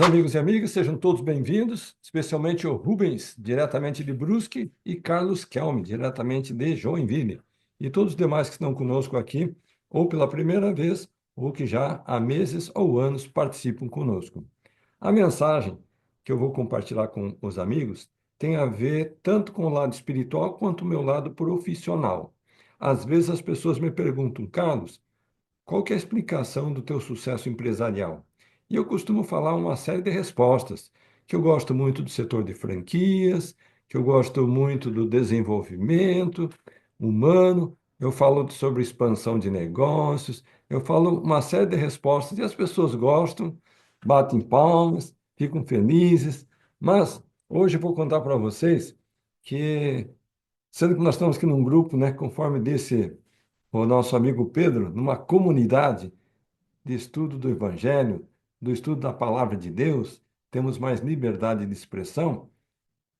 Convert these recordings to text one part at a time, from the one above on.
Meus amigos e amigas, sejam todos bem-vindos, especialmente o Rubens, diretamente de Brusque, e Carlos Kelme, diretamente de Joinville, e todos os demais que estão conosco aqui, ou pela primeira vez, ou que já há meses ou anos participam conosco. A mensagem que eu vou compartilhar com os amigos tem a ver tanto com o lado espiritual quanto o meu lado profissional. Às vezes as pessoas me perguntam, Carlos, qual que é a explicação do teu sucesso empresarial? E eu costumo falar uma série de respostas, que eu gosto muito do setor de franquias, que eu gosto muito do desenvolvimento humano, eu falo sobre expansão de negócios, eu falo uma série de respostas e as pessoas gostam, batem palmas, ficam felizes, mas hoje eu vou contar para vocês que, sendo que nós estamos aqui num grupo, né, conforme disse o nosso amigo Pedro, numa comunidade de estudo do Evangelho, do estudo da Palavra de Deus, temos mais liberdade de expressão.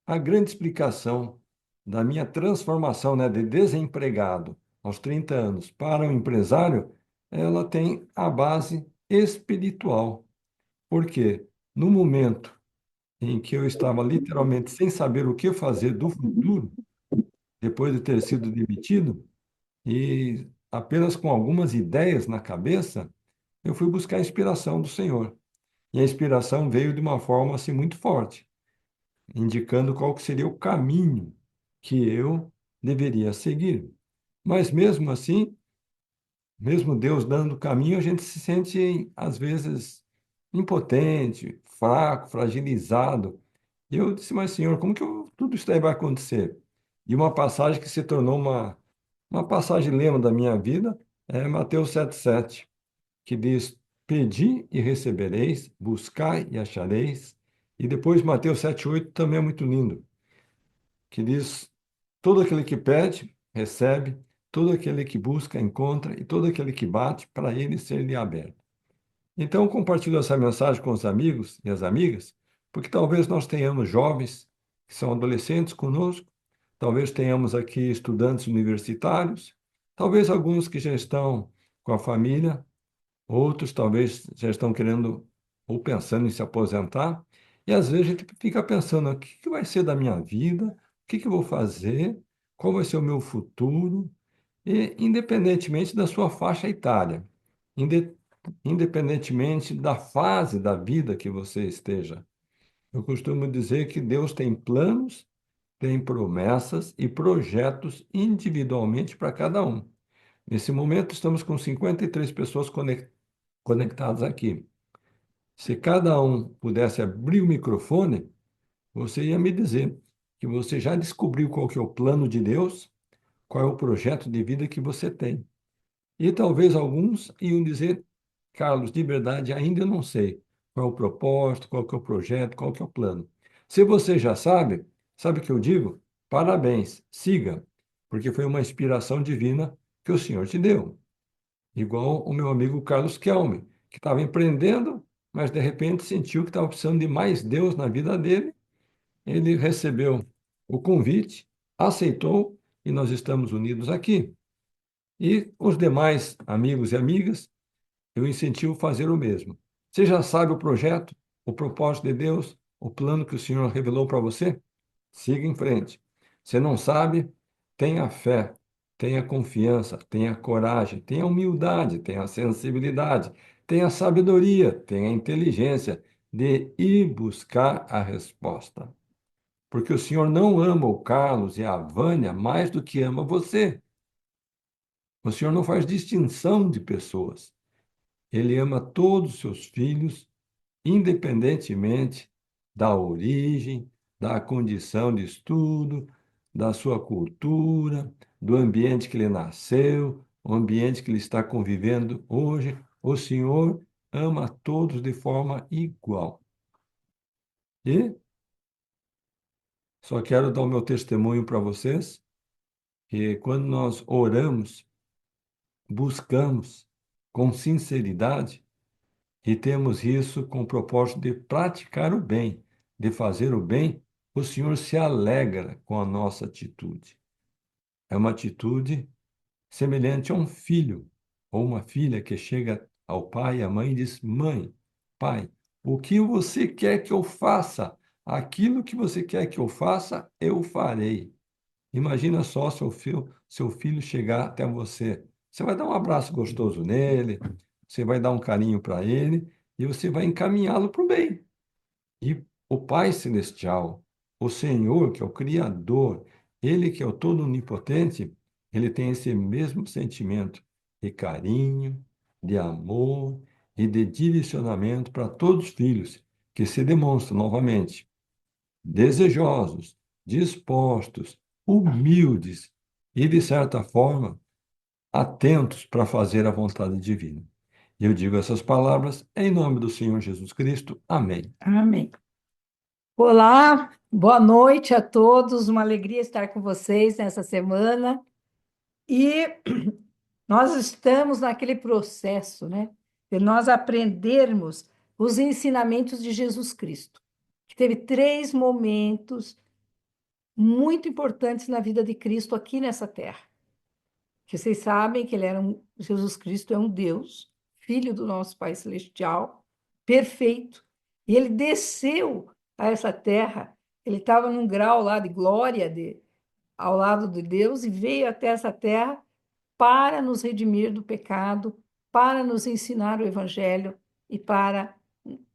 A grande explicação da minha transformação, né, de desempregado aos 30 anos para um empresário, ela tem a base espiritual. Por quê? No momento em que eu estava literalmente sem saber o que fazer do futuro, depois de ter sido demitido, e apenas com algumas ideias na cabeça, eu fui buscar a inspiração do Senhor. E a inspiração veio de uma forma assim muito forte, indicando qual que seria o caminho que eu deveria seguir. Mas mesmo assim, mesmo Deus dando o caminho, a gente se sente às vezes impotente, fraco, fragilizado. E eu disse, mas Senhor, como que tudo isso aí vai acontecer? E uma passagem que se tornou uma passagem lema da minha vida é Mateus 7,7, que diz: Pedi e recebereis, buscai e achareis. E depois Mateus 7,8 também é muito lindo, que diz: Todo aquele que pede, recebe, todo aquele que busca, encontra, e todo aquele que bate, para ele ser-lhe aberto. Então, eu compartilho essa mensagem com os amigos e as amigas, porque talvez nós tenhamos jovens que são adolescentes conosco, talvez tenhamos aqui estudantes universitários, talvez alguns que já estão com a família. Outros talvez já estão querendo ou pensando em se aposentar. E às vezes a gente fica pensando, o que que vai ser da minha vida? O que que eu vou fazer? Qual vai ser o meu futuro? E independentemente da sua faixa etária, inde- independentemente da fase da vida que você esteja. Eu costumo dizer que Deus tem planos, tem promessas e projetos individualmente para cada um. Nesse momento, estamos com 53 pessoas conectadas aqui. Se cada um pudesse abrir o microfone, você ia me dizer que você já descobriu qual que é o plano de Deus, qual é o projeto de vida que você tem. E talvez alguns iam dizer, Carlos, de verdade, ainda eu não sei qual é o propósito, qual que é o projeto, qual que é o plano. Se você já sabe, sabe o que eu digo? Parabéns, siga, porque foi uma inspiração divina que o Senhor te deu. Igual o meu amigo Carlos Kelme, que estava empreendendo, mas de repente sentiu que estava precisando de mais Deus na vida dele. Ele recebeu o convite, aceitou e nós estamos unidos aqui. E os demais amigos e amigas, eu incentivo a fazer o mesmo. Você já sabe o projeto, o propósito de Deus, o plano que o Senhor revelou para você? Siga em frente. Você não sabe? Tenha fé, tenha confiança, tenha coragem, tenha humildade, tenha sensibilidade, tenha sabedoria, tenha inteligência de ir buscar a resposta. Porque o Senhor não ama o Carlos e a Vânia mais do que ama você. O Senhor não faz distinção de pessoas. Ele ama todos os seus filhos, independentemente da origem, da condição de estudo, da sua cultura, do ambiente que ele nasceu, o ambiente que ele está convivendo hoje, o Senhor ama a todos de forma igual. E só quero dar o meu testemunho para vocês, que quando nós oramos, buscamos com sinceridade, e temos isso com o propósito de praticar o bem, de fazer o bem, o Senhor se alegra com a nossa atitude. É uma atitude semelhante a um filho ou uma filha que chega ao pai e à mãe e diz: Mãe, pai, O que você quer que eu faça? Aquilo que você quer que eu faça, eu farei. Imagina só seu filho chegar até você. Você vai dar um abraço gostoso nele, você vai dar um carinho para ele e você vai encaminhá-lo para o bem. E o Pai Celestial, o Senhor, que é o Criador, Ele que é o Todo Onipotente, Ele tem esse mesmo sentimento de carinho, de amor e de direcionamento para todos os filhos, que se demonstram novamente desejosos, dispostos, humildes e, de certa forma, atentos para fazer a vontade divina. Eu digo essas palavras em nome do Senhor Jesus Cristo. Amém. Amém. Olá, boa noite a todos. Uma alegria estar com vocês nessa semana. E nós estamos naquele processo, né, de nós aprendermos os ensinamentos de Jesus Cristo, que teve três momentos muito importantes na vida de Cristo aqui nessa terra. Que vocês sabem que Jesus Cristo é um Deus, filho do nosso Pai Celestial, perfeito, e ele desceu a essa terra. Ele estava num grau lá de glória ao lado de Deus e veio até essa terra para nos redimir do pecado, para nos ensinar o Evangelho e para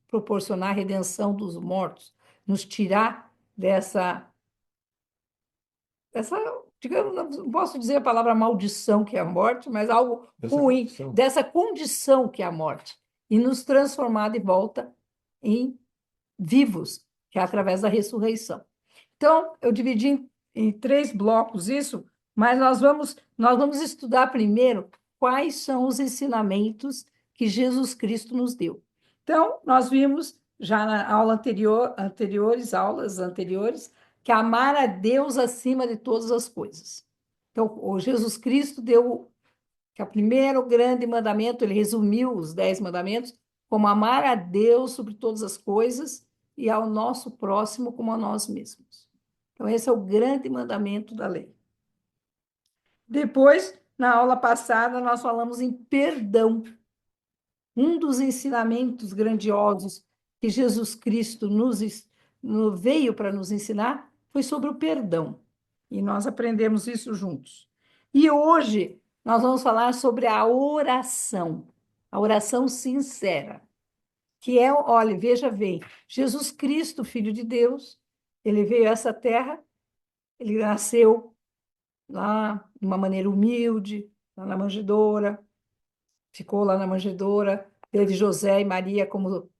proporcionar a redenção dos mortos, nos tirar dessa, digamos, não posso dizer a palavra maldição, que é a morte, mas algo Essa ruim, condição. dessa condição que é a morte, e nos transformar de volta em vivos, que é através da ressurreição. Então, eu dividi em três blocos isso, mas nós vamos estudar primeiro quais são os ensinamentos que Jesus Cristo nos deu. Então, nós vimos já na aula aulas anteriores, que amar a Deus acima de todas as coisas. Então, o Jesus Cristo deu que é o primeiro grande mandamento, ele resumiu os 10 mandamentos como amar a Deus sobre todas as coisas e ao nosso próximo como a nós mesmos. Então, esse é o grande mandamento da lei. Depois, na aula passada, nós falamos em perdão. Um dos ensinamentos grandiosos que Jesus Cristo veio para nos ensinar foi sobre o perdão. E nós aprendemos isso juntos. E hoje nós vamos falar sobre a oração sincera, que é, olha, veja bem, Jesus Cristo, Filho de Deus, ele veio a essa terra, ele nasceu lá de uma maneira humilde, lá na manjedoura, ficou lá na manjedoura, teve José e Maria como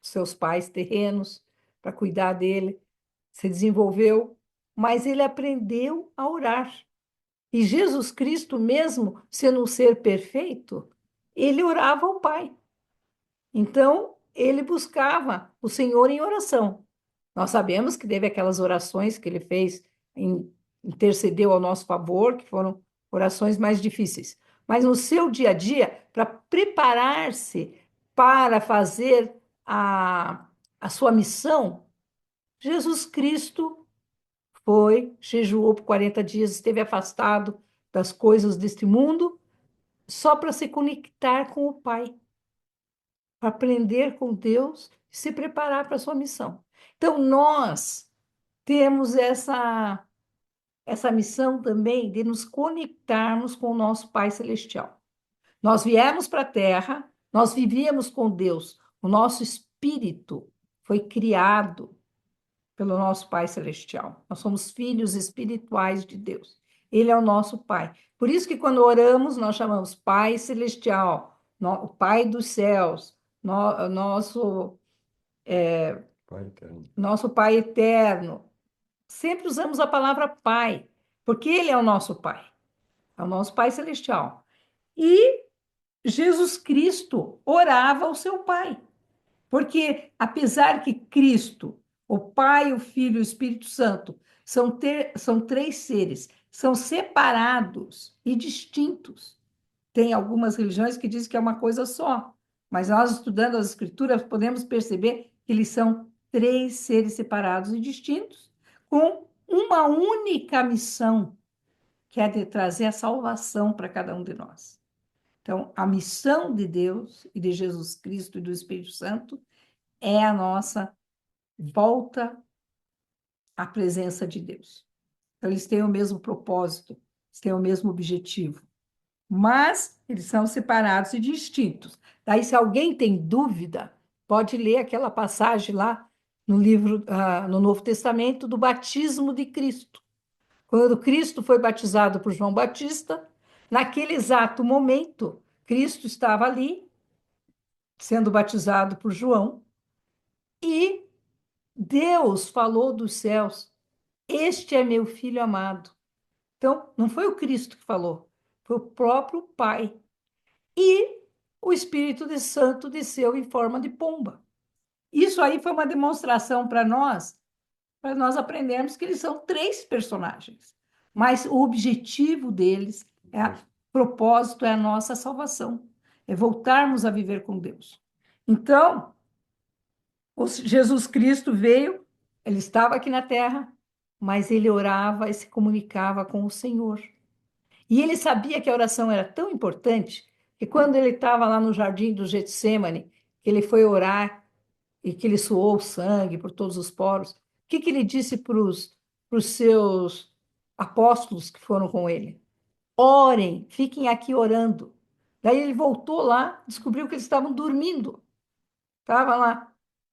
seus pais terrenos para cuidar dele, se desenvolveu, mas ele aprendeu a orar. E Jesus Cristo, mesmo sendo um ser perfeito, ele orava ao Pai. Então, ele buscava o Senhor em oração. Nós sabemos que teve aquelas orações que ele fez, intercedeu ao nosso favor, que foram orações mais difíceis. Mas no seu dia a dia, para preparar-se para fazer a sua missão, Jesus Cristo jejuou por 40 dias, esteve afastado das coisas deste mundo, só para se conectar com o Pai, para aprender com Deus e se preparar para a sua missão. Então, nós temos essa missão também de nos conectarmos com o nosso Pai Celestial. Nós viemos para a Terra, nós vivíamos com Deus, o nosso espírito foi criado pelo nosso Pai Celestial. Nós somos filhos espirituais de Deus. Ele é o nosso Pai. Por isso que quando oramos, nós chamamos Pai Celestial, o Pai dos céus, nosso, Pai eterno. nosso Pai eterno. Sempre usamos a palavra Pai, porque Ele é o nosso Pai, é o nosso Pai Celestial. E Jesus Cristo orava ao seu Pai. Porque, apesar que Cristo, o Pai, o Filho e o Espírito Santo, são três seres, são separados e distintos. Tem algumas religiões que dizem que é uma coisa só, mas nós, estudando as Escrituras, podemos perceber que eles são três seres separados e distintos, com uma única missão, que é de trazer a salvação para cada um de nós. Então, a missão de Deus e de Jesus Cristo e do Espírito Santo é a nossa volta à presença de Deus. Então, eles têm o mesmo propósito, eles têm o mesmo objetivo, mas eles são separados e distintos. Daí, se alguém tem dúvida, pode ler aquela passagem lá no livro, no Novo Testamento, do batismo de Cristo. Quando Cristo foi batizado por João Batista, naquele exato momento, Cristo estava ali, sendo batizado por João, e Deus falou dos céus: Este é meu filho amado. Então, não foi o Cristo que falou, foi o próprio Pai. E o Espírito de Santo desceu em forma de pomba. Isso aí foi uma demonstração para nós aprendermos que eles são três personagens. Mas o objetivo deles, o propósito é a nossa salvação, é voltarmos a viver com Deus. Então, Jesus Cristo veio, ele estava aqui na terra, mas ele orava e se comunicava com o Senhor. E ele sabia que a oração era tão importante que quando ele estava lá no jardim do Getsemane, que ele foi orar e que ele suou sangue por todos os poros, o que, que ele disse para os seus apóstolos que foram com ele? Orem, fiquem aqui orando. Daí ele voltou lá, descobriu que eles estavam dormindo. Estava lá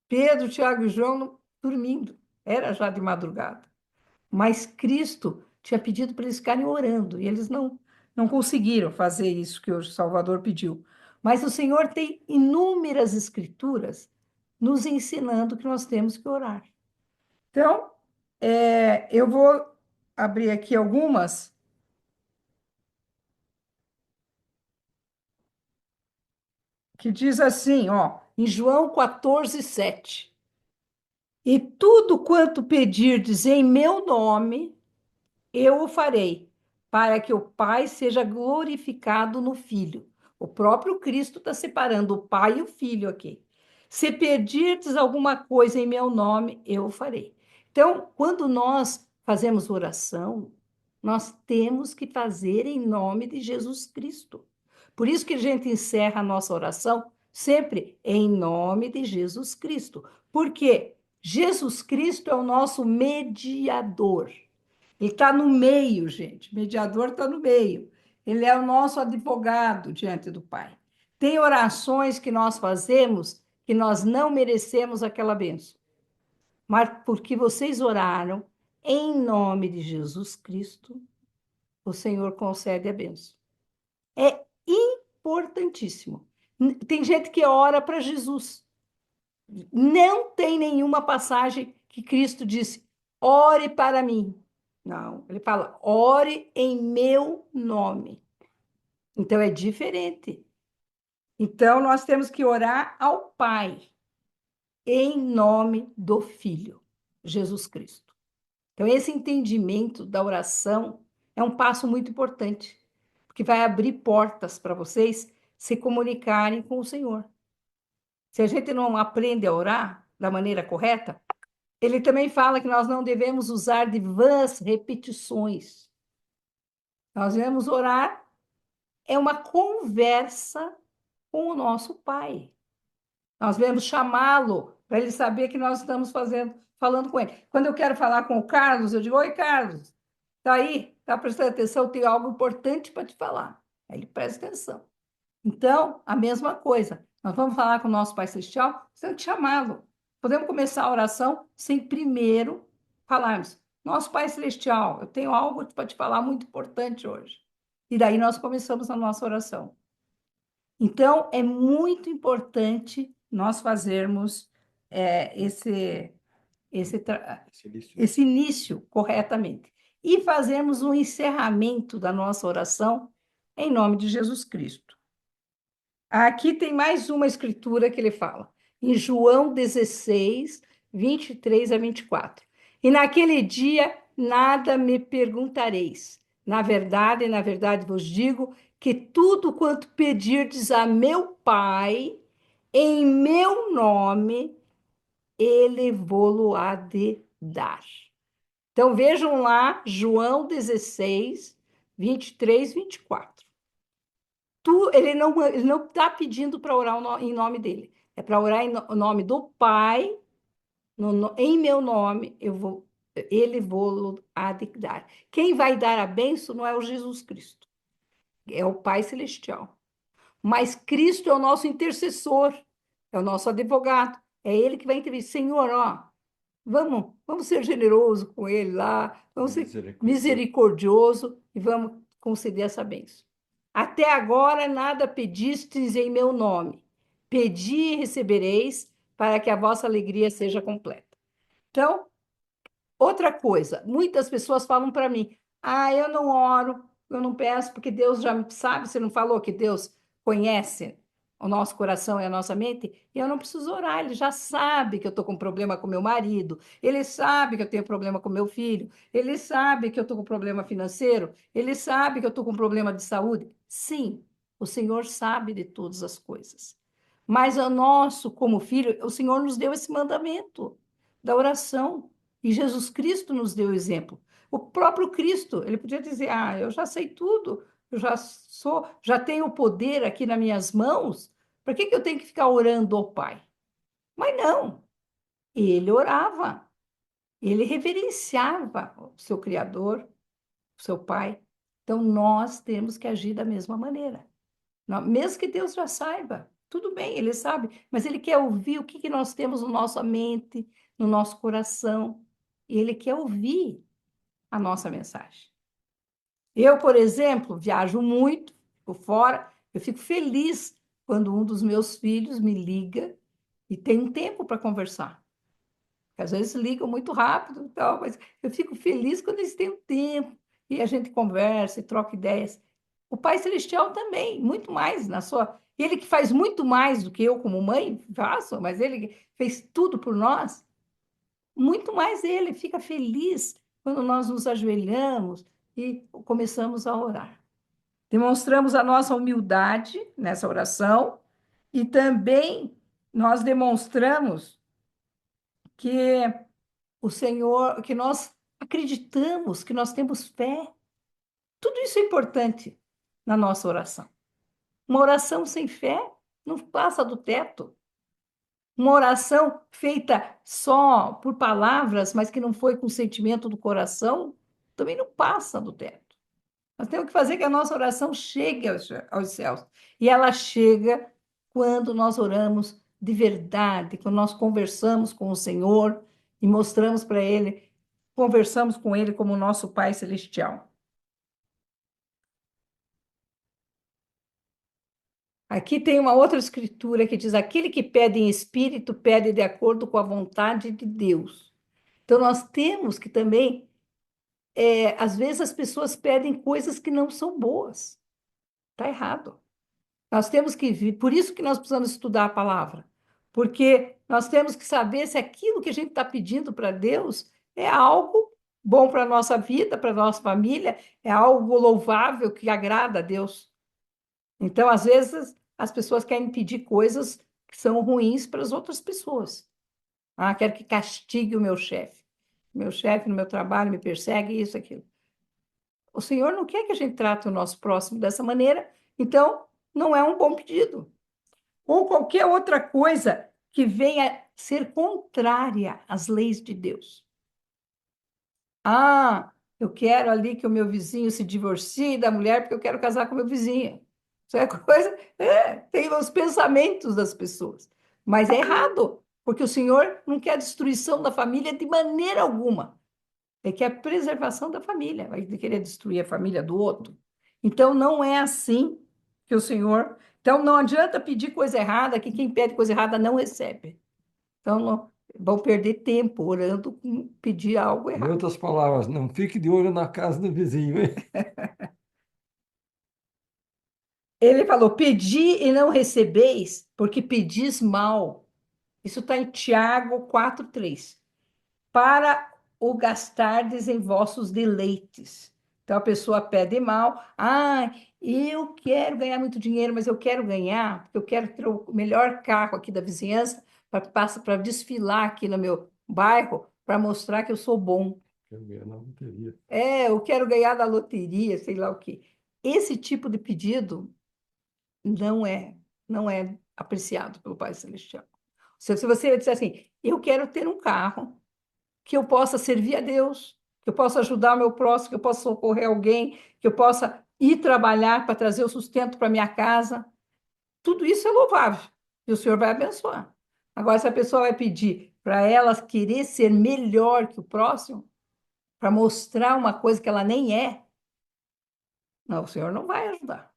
Pedro, Tiago e João dormindo. Era já de madrugada. Mas Cristo tinha pedido para eles ficarem orando, e eles não conseguiram fazer isso que o Salvador pediu. Mas o Senhor tem inúmeras escrituras nos ensinando que nós temos que orar. Então, eu vou abrir aqui algumas que diz assim, ó, em João 14:7. E tudo quanto pedirdes em meu nome, eu o farei, para que o Pai seja glorificado no Filho. O próprio Cristo está separando o Pai e o Filho aqui. Se pedirdes alguma coisa em meu nome, eu o farei. Então, quando nós fazemos oração, nós temos que fazer em nome de Jesus Cristo. Por isso que a gente encerra a nossa oração sempre em nome de Jesus Cristo. Porque Jesus Cristo é o nosso mediador. Ele está no meio, gente. Mediador está no meio. Ele é o nosso advogado diante do Pai. Tem orações que nós fazemos que nós não merecemos aquela bênção. Mas porque vocês oraram em nome de Jesus Cristo, o Senhor concede a bênção. É importantíssimo. Tem gente que ora para Jesus. Não tem nenhuma passagem que Cristo disse: ore para mim. Não, ele fala: ore em meu nome. Então é diferente. Então nós temos que orar ao Pai em nome do Filho, Jesus Cristo. Então esse entendimento da oração é um passo muito importante, porque vai abrir portas para vocês se comunicarem com o Senhor. Se a gente não aprende a orar da maneira correta, ele também fala que nós não devemos usar de vãs repetições. Nós devemos orar, é uma conversa com o nosso Pai. Nós devemos chamá-lo para ele saber que nós estamos falando com ele. Quando eu quero falar com o Carlos, eu digo: Oi, Carlos, tá aí? Tá prestando atenção? Eu tenho algo importante para te falar. Aí ele presta atenção. Então, a mesma coisa. Nós vamos falar com o nosso Pai Celestial, precisamos chamá-lo. Podemos começar a oração sem primeiro falarmos: Nosso Pai Celestial, eu tenho algo para te falar muito importante hoje. E daí nós começamos a nossa oração. Então, é muito importante nós fazermos esse início corretamente. E fazermos um encerramento da nossa oração em nome de Jesus Cristo. Aqui tem mais uma escritura que ele fala, em João 16, 23 a 24. E naquele dia nada me perguntareis. Na verdade vos digo que tudo quanto pedirdes a meu Pai, em meu nome, ele vô-lo-á de dar. Então vejam lá, João 16, 23, 24. Ele não está pedindo para orar em nome dele. É para orar em nome do Pai, em meu nome, ele vou há de dar. Quem vai dar a bênção não é o Jesus Cristo, é o Pai Celestial. Mas Cristo é o nosso intercessor, é o nosso advogado. É ele que vai intervir. Senhor, ó, vamos ser generoso com ele lá, vamos ser misericordioso e vamos conceder essa bênção. Até agora nada pedistes em meu nome. Pedi e recebereis, para que a vossa alegria seja completa. Então, outra coisa, muitas pessoas falam para mim: ah, eu não oro, eu não peço, porque Deus já sabe, você não falou que Deus conhece o nosso coração e a nossa mente? E eu não preciso orar, ele já sabe que eu estou com problema com meu marido, ele sabe que eu tenho problema com meu filho, ele sabe que eu estou com problema financeiro, ele sabe que eu estou com problema de saúde. Sim, o Senhor sabe de todas as coisas. Mas o nosso, como filho, o Senhor nos deu esse mandamento da oração. E Jesus Cristo nos deu exemplo. O próprio Cristo, ele podia dizer: ah, eu já sei tudo, eu já tenho o poder aqui nas minhas mãos, por que eu tenho que ficar orando ao Pai? Mas não, ele orava, ele reverenciava o seu Criador, o seu Pai. Então, nós temos que agir da mesma maneira. Mesmo que Deus já saiba, tudo bem, ele sabe, mas ele quer ouvir o que nós temos na nossa mente, no nosso coração, e ele quer ouvir a nossa mensagem. Eu, por exemplo, viajo muito, fico fora, eu fico feliz quando um dos meus filhos me liga e tem um tempo para conversar. Às vezes ligam muito rápido, tal, mas eu fico feliz quando eles têm um tempo e a gente conversa e troca ideias. O Pai Celestial também, muito mais na sua. Ele que faz muito mais do que eu, como mãe, faço, mas ele fez tudo por nós. Muito mais ele fica feliz quando nós nos ajoelhamos e começamos a orar. Demonstramos a nossa humildade nessa oração e também nós demonstramos que o Senhor, que nós acreditamos, que nós temos fé. Tudo isso é importante na nossa oração. Uma oração sem fé não passa do teto. Uma oração feita só por palavras, mas que não foi com o sentimento do coração, também não passa do teto. Nós temos que fazer que a nossa oração chegue aos céus. E ela chega quando nós oramos de verdade, quando nós conversamos com o Senhor e mostramos para Ele, conversamos com Ele como nosso Pai Celestial. Aqui tem uma outra escritura que diz: aquele que pede em espírito, pede de acordo com a vontade de Deus. Então, nós temos que também, às vezes, as pessoas pedem coisas que não são boas. Está errado. Nós temos que vir, por isso que nós precisamos estudar a palavra, porque nós temos que saber se aquilo que a gente está pedindo para Deus é algo bom para a nossa vida, para a nossa família, é algo louvável que agrada a Deus. Então, às vezes, as pessoas querem pedir coisas que são ruins para as outras pessoas. Ah, quero que castigue o meu chefe. Meu chefe no meu trabalho me persegue, isso, aquilo. O Senhor não quer que a gente trate o nosso próximo dessa maneira, então não é um bom pedido. Ou qualquer outra coisa que venha ser contrária às leis de Deus. Ah, eu quero ali que o meu vizinho se divorcie da mulher porque eu quero casar com o meu vizinho. Isso é coisa, tem os pensamentos das pessoas. Mas é errado, porque o Senhor não quer a destruição da família de maneira alguma. Ele quer a preservação da família, vai querer destruir a família do outro. Então, não é assim que o Senhor. Então, não adianta pedir coisa errada, que quem pede coisa errada não recebe. Então, não, vão perder tempo orando com pedir algo Em errado. outras palavras, não fique de olho na casa do vizinho, hein? Ele falou: pedi e não recebeis, porque pedis mal. Isso está em Tiago 4:3. Para o gastardes em vossos deleites. Então a pessoa pede mal. Ah, eu quero ganhar muito dinheiro, mas eu quero ganhar, porque eu quero ter o melhor carro aqui da vizinhança para desfilar aqui no meu bairro, para mostrar que eu sou bom. Quero ganhar na loteria. Eu quero ganhar da loteria, sei lá o quê. Esse tipo de pedido não é apreciado pelo Pai Celestial. Se você disser assim, eu quero ter um carro que eu possa servir a Deus, que eu possa ajudar o meu próximo, que eu possa socorrer alguém, que eu possa ir trabalhar para trazer o sustento para minha casa, tudo isso é louvável e o Senhor vai abençoar. Agora, se a pessoa vai pedir para ela querer ser melhor que o próximo, para mostrar uma coisa que ela nem é, não, o Senhor não vai ajudar.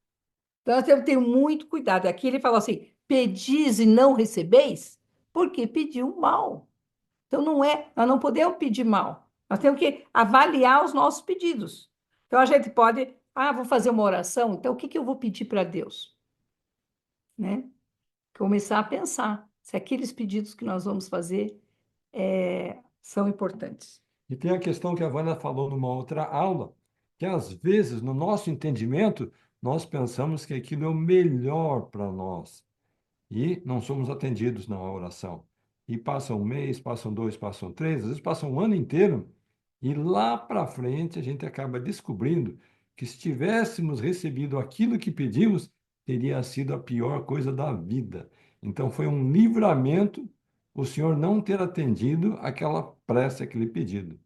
Então, nós temos que ter muito cuidado. Aqui ele fala assim: pedis e não recebeis, porque pediu mal. Então, não é, nós não podemos pedir mal. Nós temos que avaliar os nossos pedidos. Então, a gente pode, vou fazer uma oração, então o que que eu vou pedir para Deus? Né? Começar a pensar se aqueles pedidos que nós vamos fazer são importantes. E tem a questão que a Vânia falou numa outra aula, que às vezes, no nosso entendimento, nós pensamos que aquilo é o melhor para nós e não somos atendidos na oração. E passa um mês, passam dois, passam três, às vezes passa um ano inteiro, e lá para frente a gente acaba descobrindo que se tivéssemos recebido aquilo que pedimos, teria sido a pior coisa da vida. Então foi um livramento o Senhor não ter atendido aquela prece, aquele pedido.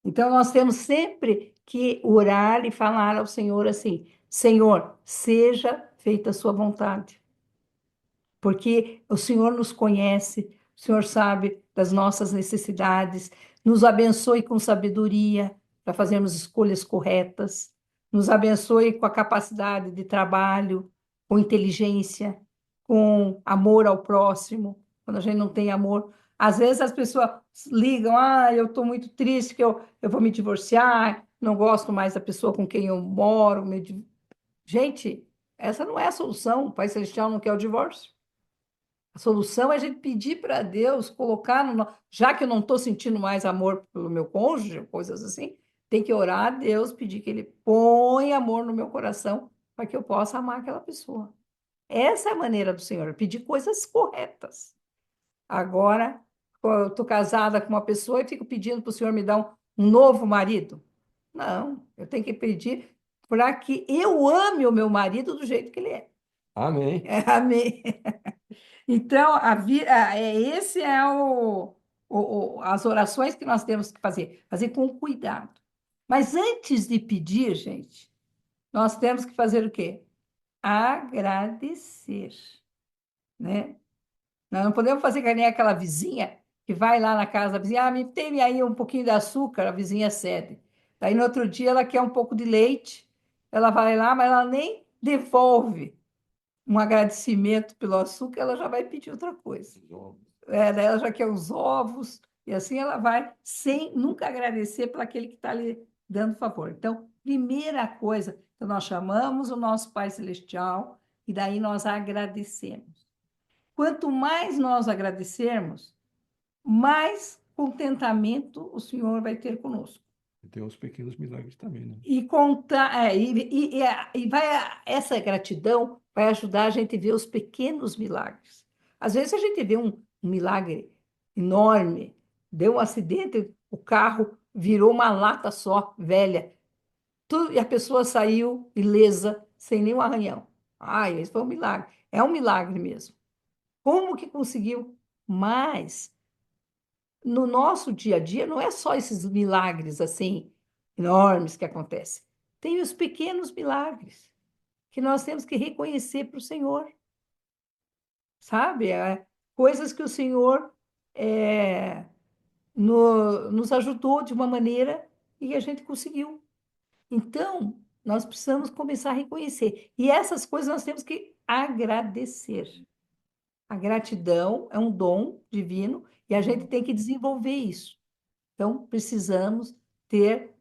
Então, nós temos sempre que orar e falar ao Senhor assim: Senhor, seja feita a sua vontade. Porque o Senhor nos conhece, o Senhor sabe das nossas necessidades, nos abençoe com sabedoria para fazermos escolhas corretas, nos abençoe com a capacidade de trabalho, com inteligência, com amor ao próximo, quando a gente não tem amor. Às vezes as pessoas ligam, eu estou muito triste que eu vou me divorciar, não gosto mais da pessoa com quem eu moro. Gente, essa não é a solução, o Pai Celestial não quer o divórcio. A solução é a gente pedir para Deus colocar já que eu não estou sentindo mais amor pelo meu cônjuge, coisas assim, tem que orar a Deus, pedir que Ele ponha amor no meu coração para que eu possa amar aquela pessoa. Essa é a maneira do Senhor, pedir coisas corretas. Agora, eu estou casada com uma pessoa e fico pedindo para o Senhor me dar um novo marido. Não, eu tenho que pedir para que eu ame o meu marido do jeito que ele é. Amém. Amém. Então, esse é as orações que nós temos que fazer com cuidado. Mas antes de pedir, gente, nós temos que fazer o quê? Agradecer, né? Nós não podemos fazer que nem aquela vizinha que vai lá na casa da vizinha, me tem aí um pouquinho de açúcar, a vizinha cede. Daí no outro dia ela quer um pouco de leite, ela vai lá, mas ela nem devolve um agradecimento pelo açúcar, ela já vai pedir outra coisa. Daí ela já quer os ovos, e assim ela vai, sem nunca agradecer para aquele que está lhe dando favor. Então, primeira coisa, então nós chamamos o nosso Pai Celestial e daí nós agradecemos. Quanto mais nós agradecermos, mais contentamento o Senhor vai ter conosco. E tem os pequenos milagres também, né? E contar, essa gratidão vai ajudar a gente a ver os pequenos milagres. Às vezes a gente vê um milagre enorme, deu um acidente, o carro virou uma lata só, velha, e a pessoa saiu ilesa, sem nenhum arranhão. Esse foi um milagre. É um milagre mesmo. Como que conseguiu? Mas no nosso dia a dia não é só esses milagres assim enormes que acontecem. Tem os pequenos milagres que nós temos que reconhecer para o Senhor, sabe? Coisas que o Senhor nos ajudou de uma maneira e a gente conseguiu. Então, nós precisamos começar a reconhecer. E essas coisas nós temos que agradecer. A gratidão é um dom divino e a gente tem que desenvolver isso. Então, precisamos ter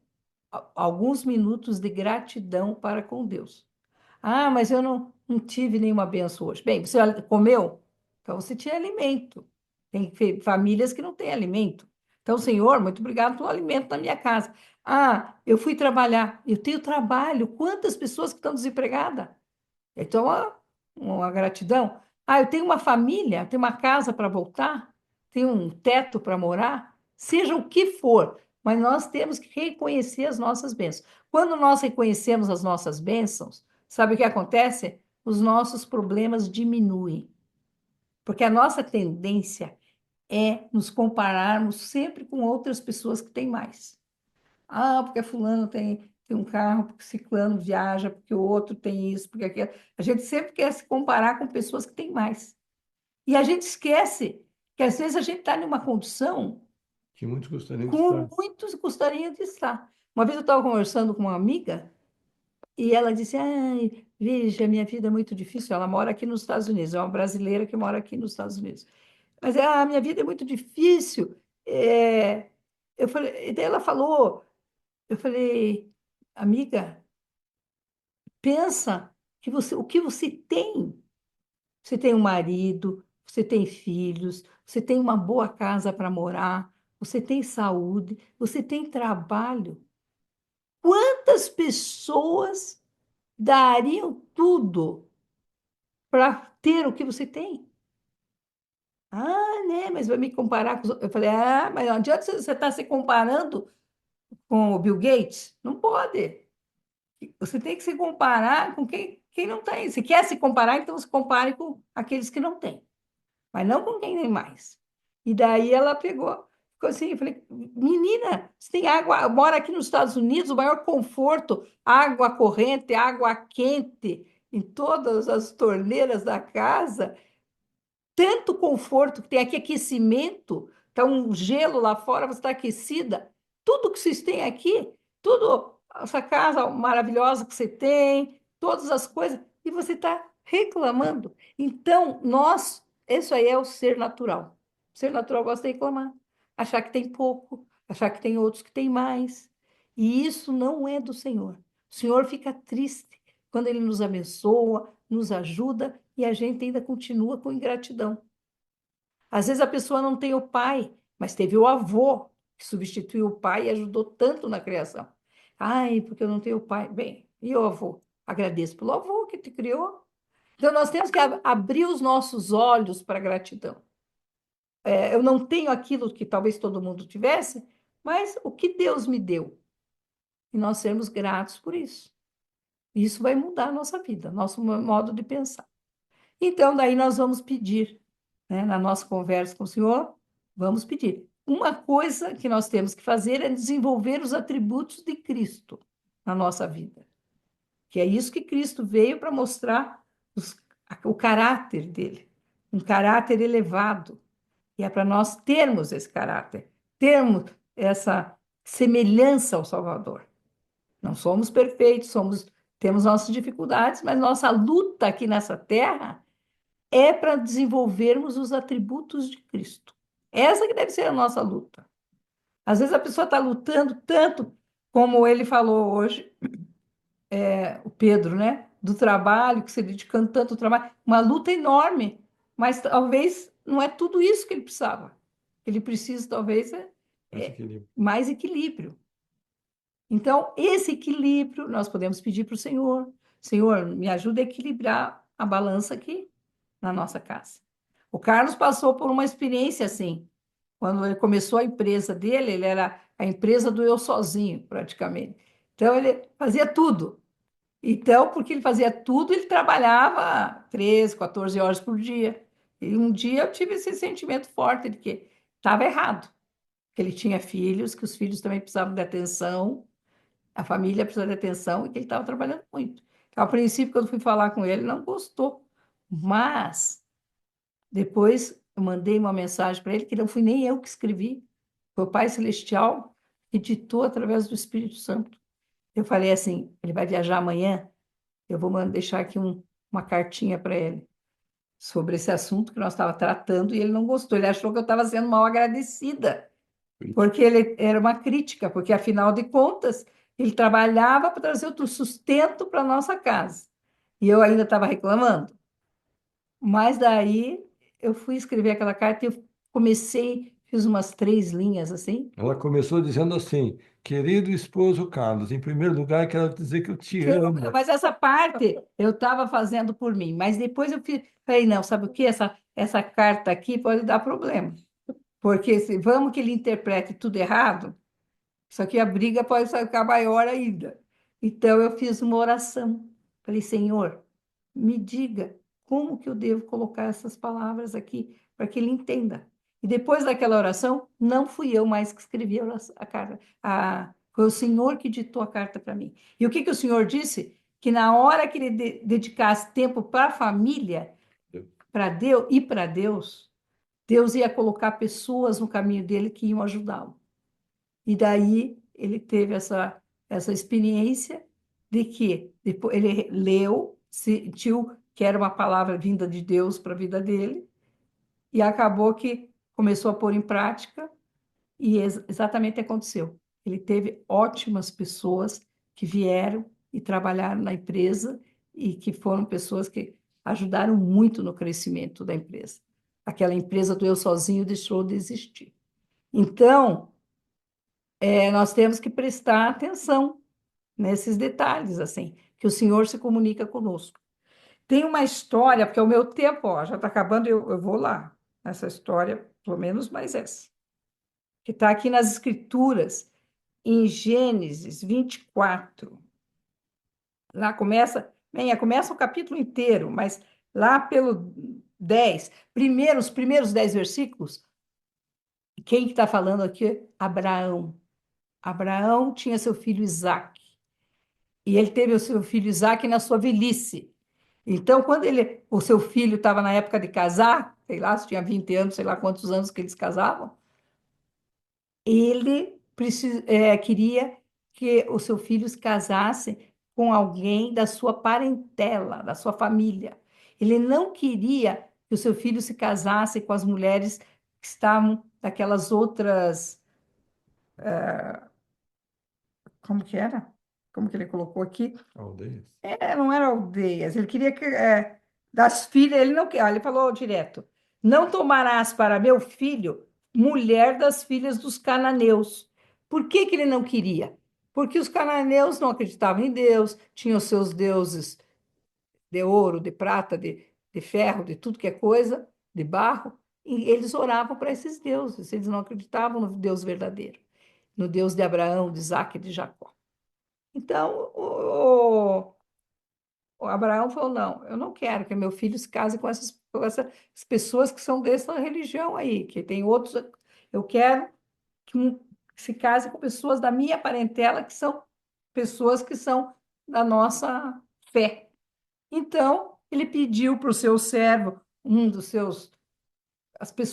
alguns minutos de gratidão para com Deus. Mas eu não tive nenhuma benção hoje. Bem, você comeu? Então você tinha alimento. Tem famílias que não têm alimento. Então, Senhor, muito obrigado pelo alimento na minha casa. Eu fui trabalhar. Eu tenho trabalho. Quantas pessoas que estão desempregadas? Então, uma gratidão. Eu tenho uma família, tenho uma casa para voltar, tenho um teto para morar, seja o que for, mas nós temos que reconhecer as nossas bênçãos. Quando nós reconhecemos as nossas bênçãos, sabe o que acontece? Os nossos problemas diminuem. Porque a nossa tendência é nos compararmos sempre com outras pessoas que têm mais. Ah, porque fulano tem um carro, porque ciclano viaja, porque o outro tem isso, porque aquilo. A gente sempre quer se comparar com pessoas que têm mais. E a gente esquece que às vezes a gente está numa condição Que muitos gostariam de como estar. muitos gostariam de estar. Uma vez eu estava conversando com uma amiga e ela disse: Ai, veja, minha vida é muito difícil. Ela mora aqui nos Estados Unidos, é uma brasileira que mora aqui nos Estados Unidos. Mas minha vida é muito difícil. Eu falei, e daí ela falou, eu falei, amiga, pensa que o que você tem. Você tem um marido, você tem filhos, você tem uma boa casa para morar, você tem saúde, você tem trabalho. Quantas pessoas dariam tudo para ter o que você tem? Ah, né? Mas vai me comparar com os outros. Eu falei, mas não adianta você estar se comparando com o Bill Gates? Não pode. Você tem que se comparar com quem não tem. Se quer se comparar, então se compare com aqueles que não têm, mas não com quem tem mais. E daí ela pegou, ficou assim, eu falei, menina, você tem água, mora aqui nos Estados Unidos, o maior conforto, água corrente, água quente em todas as torneiras da casa, tanto conforto que tem aqui aquecimento, tá um gelo lá fora, você está aquecida. Tudo que vocês têm aqui, tudo, essa casa maravilhosa que você tem, todas as coisas, e você está reclamando. Então, isso aí é o ser natural. O ser natural gosta de reclamar, achar que tem pouco, achar que tem outros que têm mais. E isso não é do Senhor. O Senhor fica triste quando Ele nos abençoa, nos ajuda e a gente ainda continua com ingratidão. Às vezes a pessoa não tem o pai, mas teve o avô que substituiu o pai e ajudou tanto na criação. Ai, porque eu não tenho pai. Bem, e o avô? Agradeço pelo avô que te criou. Então nós temos que abrir os nossos olhos para a gratidão. Eu não tenho aquilo que talvez todo mundo tivesse, mas o que Deus me deu. E nós sermos gratos por isso. Isso vai mudar a nossa vida, nosso modo de pensar. Então, daí nós vamos pedir, né, na nossa conversa com o Senhor, vamos pedir. Uma coisa que nós temos que fazer é desenvolver os atributos de Cristo na nossa vida, que é isso que Cristo veio para mostrar o caráter dele, um caráter elevado, e é para nós termos esse caráter, termos essa semelhança ao Salvador. Não somos perfeitos, temos nossas dificuldades, mas nossa luta aqui nessa terra é para desenvolvermos os atributos de Cristo. Essa que deve ser a nossa luta. Às vezes a pessoa está lutando tanto, como ele falou hoje, o Pedro, né? Do trabalho, que se dedicando tanto ao trabalho, uma luta enorme, mas talvez não é tudo isso que ele precisava. Ele precisa, talvez, Mais equilíbrio. mais equilíbrio. Então, esse equilíbrio nós podemos pedir para o Senhor. Senhor, me ajuda a equilibrar a balança aqui na nossa casa. O Carlos passou por uma experiência assim. Quando ele começou a empresa dele, ele era a empresa do eu sozinho, praticamente. Então, ele fazia tudo. Então, porque ele fazia tudo, ele trabalhava 13, 14 horas por dia. E um dia eu tive esse sentimento forte de que estava errado, que ele tinha filhos, que os filhos também precisavam de atenção, a família precisava de atenção e que ele estava trabalhando muito. Então, ao princípio, quando fui falar com ele, não gostou. Mas depois eu mandei uma mensagem para ele, que não fui nem eu que escrevi, foi o Pai Celestial que ditou através do Espírito Santo. Eu falei assim: ele vai viajar amanhã, eu vou deixar aqui uma cartinha para ele sobre esse assunto que nós estávamos tratando, e ele não gostou, ele achou que eu estava sendo mal agradecida, porque ele era uma crítica, porque afinal de contas, ele trabalhava para trazer outro sustento para a nossa casa. E eu ainda estava reclamando. Mas daí eu fui escrever aquela carta e eu comecei, fiz umas 3 linhas assim. Ela começou dizendo assim: querido esposo Carlos, em primeiro lugar, quero dizer que eu te amo. Mas essa parte eu estava fazendo por mim. Mas depois falei, não, sabe o que? Essa carta aqui pode dar problema. Porque se vamos que ele interprete tudo errado, isso aqui a briga pode ficar maior ainda. Então eu fiz uma oração. Falei, Senhor, me diga como que eu devo colocar essas palavras aqui para que ele entenda. E depois daquela oração, não fui eu mais que escrevi a carta, foi o Senhor que ditou a carta para mim. E o que o Senhor disse? Que na hora que ele dedicasse tempo para a família, para Deus e para Deus, Deus ia colocar pessoas no caminho dele que iam ajudá-lo. E daí ele teve essa experiência de que depois ele leu, sentiu que era uma palavra vinda de Deus para a vida dele, e acabou que começou a pôr em prática, e exatamente aconteceu. Ele teve ótimas pessoas que vieram e trabalharam na empresa e que foram pessoas que ajudaram muito no crescimento da empresa. Aquela empresa do eu sozinho deixou de existir. Então, nós temos que prestar atenção nesses detalhes, assim, que o Senhor se comunica conosco. Tem uma história, porque o meu tempo, ó, já está acabando, eu vou lá, nessa história, pelo menos mais essa, que está aqui nas Escrituras, em Gênesis 24. Lá começa o capítulo inteiro, mas lá pelo 10, os primeiros 10 versículos, quem que está falando aqui? Abraão. Abraão tinha seu filho Isaque. E ele teve o seu filho Isaque na sua velhice. Então, quando o seu filho estava na época de casar, sei lá, se tinha 20 anos, sei lá quantos anos que eles casavam, ele queria que o seu filho se casasse com alguém da sua parentela, da sua família. Ele não queria que o seu filho se casasse com as mulheres que estavam daquelas outras. Como que era? Como que ele colocou aqui? Aldeias. Não era aldeias. Ele queria que das filhas, ele não quer. Ele falou direto: não tomarás para meu filho mulher das filhas dos cananeus. Por que que ele não queria? Porque os cananeus não acreditavam em Deus, tinham seus deuses de ouro, de prata, de ferro, de tudo que é coisa, de barro, e eles oravam para esses deuses. Eles não acreditavam no Deus verdadeiro, no Deus de Abraão, de Isaac e de Jacó. Então, o Abraão falou: não, eu não quero que meu filho se case com essas pessoas que são dessa religião aí, que tem outros. Eu quero que se case com pessoas da minha parentela, que são pessoas que são da nossa fé. Então, ele pediu para o seu servo, um dos seus,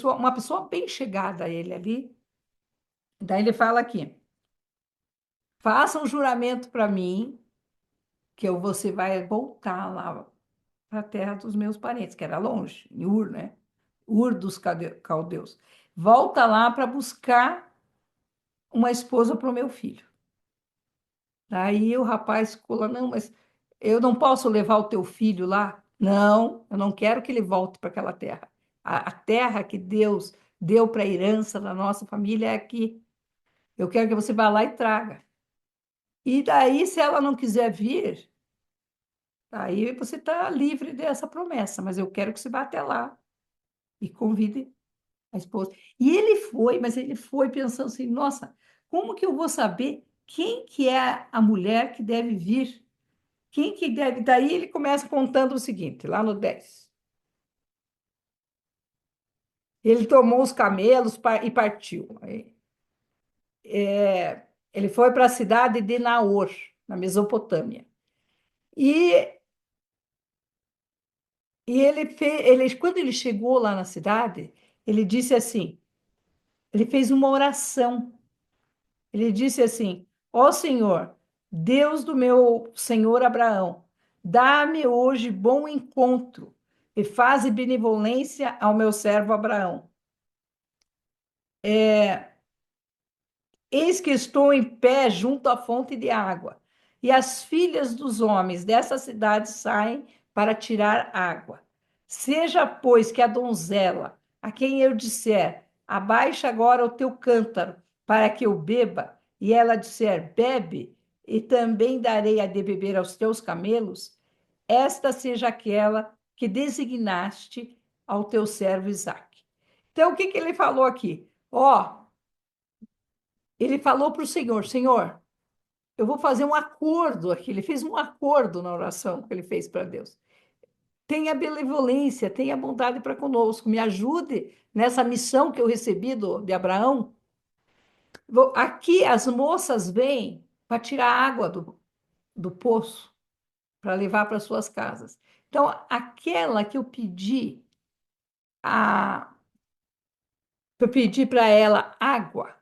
uma pessoa bem chegada a ele ali. Daí ele fala aqui: faça um juramento para mim, que você vai voltar lá para a terra dos meus parentes, que era longe, em Ur, né? Ur dos caldeus. Volta lá para buscar uma esposa para o meu filho. Daí o rapaz ficou lá: não, mas eu não posso levar o teu filho lá? Não, eu não quero que ele volte para aquela terra. A terra que Deus deu para a herança da nossa família é aqui. Eu quero que você vá lá e traga. E daí, se ela não quiser vir, aí você está livre dessa promessa, mas eu quero que você vá até lá e convide a esposa. E ele foi, mas ele foi pensando assim: nossa, como que eu vou saber quem que é a mulher que deve vir? Quem que deve? Daí ele começa contando o seguinte, lá no 10. Ele tomou os camelos e partiu. Ele foi para a cidade de Naor, na Mesopotâmia. E, quando ele chegou lá na cidade, ele disse assim, ele fez uma oração. Ele disse assim: ó Senhor, Deus do meu senhor Abraão, dá-me hoje bom encontro e faze benevolência ao meu servo Abraão. Eis que estou em pé junto à fonte de água, e as filhas dos homens dessa cidade saem para tirar água. Seja, pois, que a donzela, a quem eu disser, abaixa agora o teu cântaro, para que eu beba, e ela disser, bebe, e também darei a de beber aos teus camelos, esta seja aquela que designaste ao teu servo Isaque. Então, o que ele falou aqui? Ele falou para o Senhor: Senhor, eu vou fazer um acordo aqui. Ele fez um acordo na oração que ele fez para Deus. tenha benevolência, tenha bondade para conosco, me ajude nessa missão que eu recebi de Abraão. Aqui as moças vêm para tirar água do poço, para levar para suas casas. Então, aquela que a, eu pedi para ela água,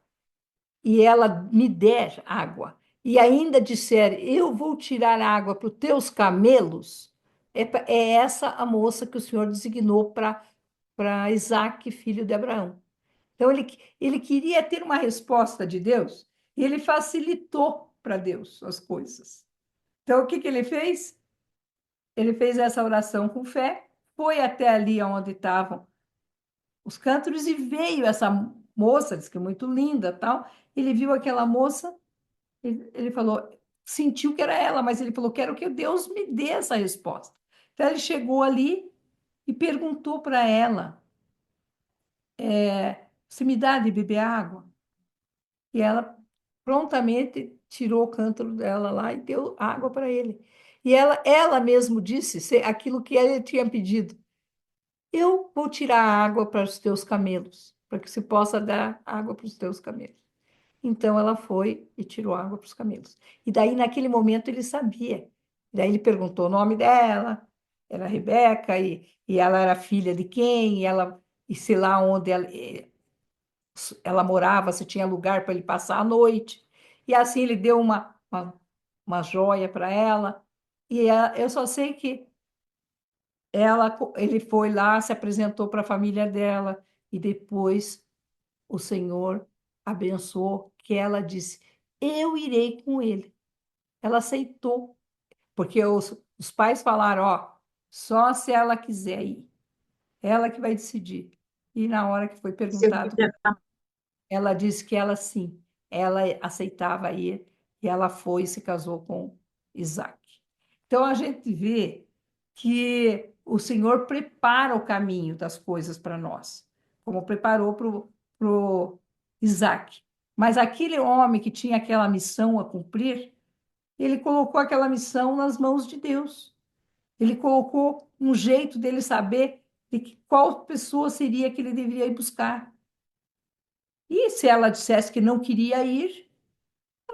e ela me der água, e ainda disser, eu vou tirar água para os teus camelos, é essa a moça que o Senhor designou para Isaac, filho de Abraão. Então, ele queria ter uma resposta de Deus, e ele facilitou para Deus as coisas. Então, o que ele fez? Ele fez essa oração com fé, foi até ali onde estavam os cântaros e veio essa moça, disse que é muito linda, tal. Ele viu aquela moça, ele falou, sentiu que era ela, mas ele falou, quero que Deus me dê essa resposta. Então ele chegou ali e perguntou para ela, você me dá de beber água? E ela prontamente tirou o cântaro dela lá e deu água para ele. E ela mesmo disse aquilo que ele tinha pedido. Eu vou tirar água para os teus camelos, para que se possa dar água para os teus camelos. Então ela foi e tirou água para os camelos. E daí, naquele momento, ele sabia. Daí ele perguntou o nome dela, era Rebeca, e ela era filha de quem, e sei lá onde ela morava, se tinha lugar para ele passar a noite. E assim ele deu uma joia para ela. Eu só sei que ele foi lá, se apresentou para a família dela, e depois o Senhor abençoou, que ela disse: eu irei com ele. Ela aceitou, porque os pais falaram: ó, só se ela quiser ir, ela que vai decidir. E na hora que foi Se eu perguntado, quiser. ela disse que ela sim, ela aceitava ir, e ela foi e se casou com Isaac. Então a gente vê que o Senhor prepara o caminho das coisas para nós, como preparou para o Isaac. Mas aquele homem que tinha aquela missão a cumprir, ele colocou aquela missão nas mãos de Deus. Ele colocou um jeito dele saber qual pessoa seria que ele deveria ir buscar. E se ela dissesse que não queria ir,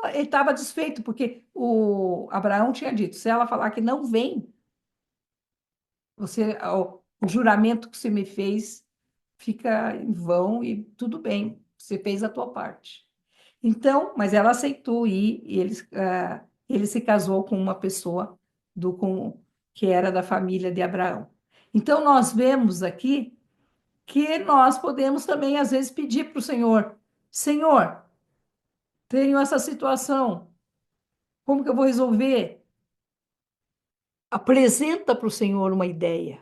ele estava desfeito, porque o Abraão tinha dito: se ela falar que não vem, o juramento que você me fez fica em vão e tudo bem, você fez a tua parte. Então, mas ela aceitou ir e ele se casou com uma pessoa que era da família de Abraão. Então, nós vemos aqui que nós podemos também, às vezes, pedir para o Senhor: Senhor, tenho essa situação, como que eu vou resolver? Apresenta para o Senhor uma ideia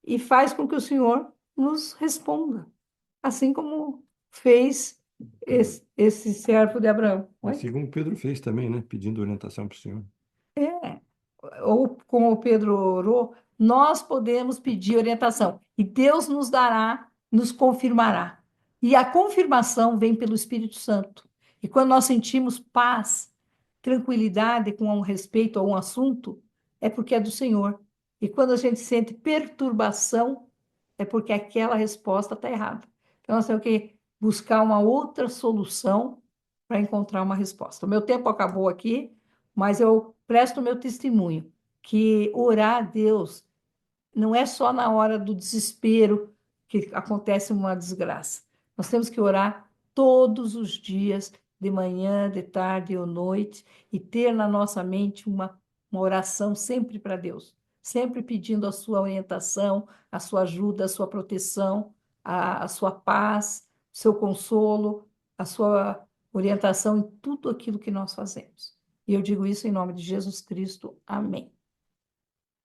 e faz com que o Senhor nos responda, assim como fez esse servo de Abraão. Assim como Pedro fez também, né? Pedindo orientação para o Senhor. É, ou como o Pedro orou, nós podemos pedir orientação e Deus nos dará, nos confirmará. E a confirmação vem pelo Espírito Santo. E quando nós sentimos paz, tranquilidade com um respeito a um assunto, é porque é do Senhor. E quando a gente sente perturbação, é porque aquela resposta está errada. Então, nós temos que buscar uma outra solução para encontrar uma resposta. O meu tempo acabou aqui, mas eu presto o meu testemunho que orar a Deus não é só na hora do desespero que acontece uma desgraça. Nós temos que orar todos os dias, de manhã, de tarde ou noite, e ter na nossa mente uma oração sempre para Deus, sempre pedindo a sua orientação, a sua ajuda, a sua proteção, a sua paz, o seu consolo, a sua orientação em tudo aquilo que nós fazemos. E eu digo isso em nome de Jesus Cristo. Amém.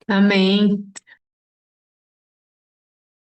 Amém.